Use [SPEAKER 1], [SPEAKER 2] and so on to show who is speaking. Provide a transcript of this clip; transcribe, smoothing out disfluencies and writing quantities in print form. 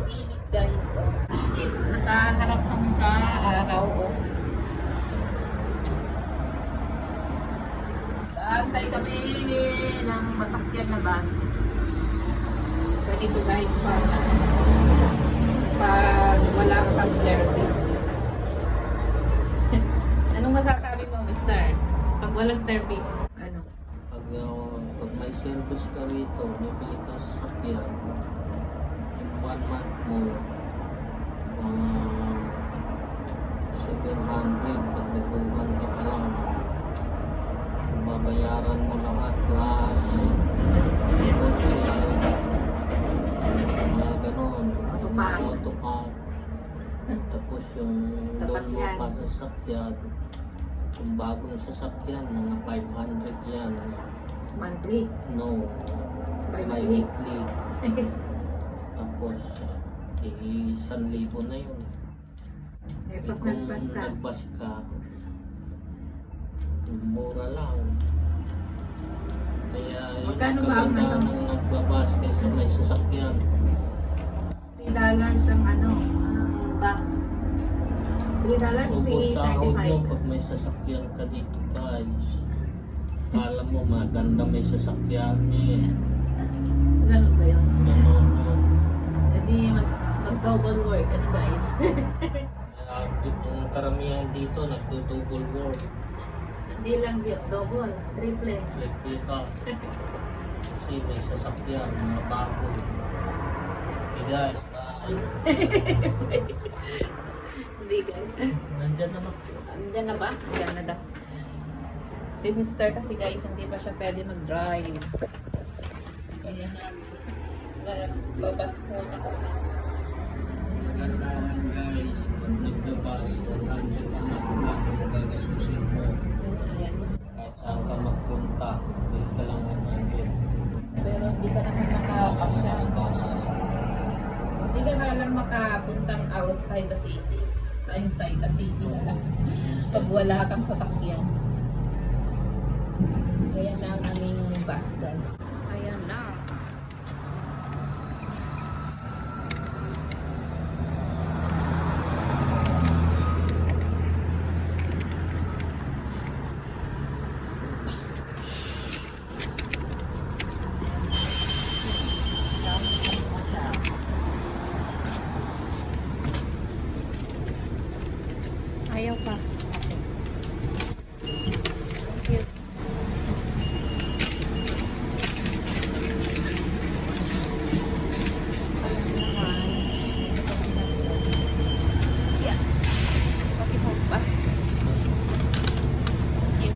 [SPEAKER 1] init guys. Oh. Init. Nakaharap kami sa araw. Oh. Antay kami ng masakyan na bus. Ganito guys, pag wala kang service. Anong masasabi mo, mister? Pag walang service, ano?
[SPEAKER 2] Pag may service ka rito, bibili ka sa sasakyan, in 1 month mo, 700, pag nagbuhan ka pa lang, babayaran mo lahat, gas, kotse, mga ganon, autopack, tapos yung loan mo pa sa sasakyan, kung bagong sasakyan, mga 500 yan.
[SPEAKER 1] Monthly?
[SPEAKER 2] No, bi-weekly. Tapos, 1,000 na yun.
[SPEAKER 1] Pag
[SPEAKER 2] Kung
[SPEAKER 1] nagbas ka,
[SPEAKER 2] nagbas ka, mura lang. Kaya
[SPEAKER 1] magkano ba ang ano?
[SPEAKER 2] nung nagbabas kaysa may sasakyan.
[SPEAKER 1] $3 ang ano, bus. $3,
[SPEAKER 2] Ubos sahod mo
[SPEAKER 1] $3.35.
[SPEAKER 2] pag may sasakyan ka dito guys. Kala mo maganda may sasakyan eh.
[SPEAKER 1] Ganun ba yun?
[SPEAKER 2] Ganon.
[SPEAKER 1] Hindi mag-double work, ano guys?
[SPEAKER 2] Kaya yung karamihan dito nagdo-double work.
[SPEAKER 1] Hindi lang yun, double, triple.
[SPEAKER 2] Libre ka. Kasi may sasakyan, mga bago. Okay guys, bye.
[SPEAKER 1] Hindi guys.
[SPEAKER 2] Nandyan naman.
[SPEAKER 1] Andyan na ba? Andyan na daw. Si Mr. kasi guys, hindi pa siya pwede mag-drive. Kaya babas muna kami.
[SPEAKER 2] Magandaan guys, pag nagbabas, 100 ang lang kung gagasusin mo.
[SPEAKER 1] Ayan.
[SPEAKER 2] Kahit saan ka magpunta, bili ka lang 100.
[SPEAKER 1] Pero hindi ka naman makakasya.
[SPEAKER 2] Bus.
[SPEAKER 1] Hindi ka na lang makapuntang outside the city. Sa inside the city na lang. Pag wala kang sasakyan. Kaya na ang aming bus guys.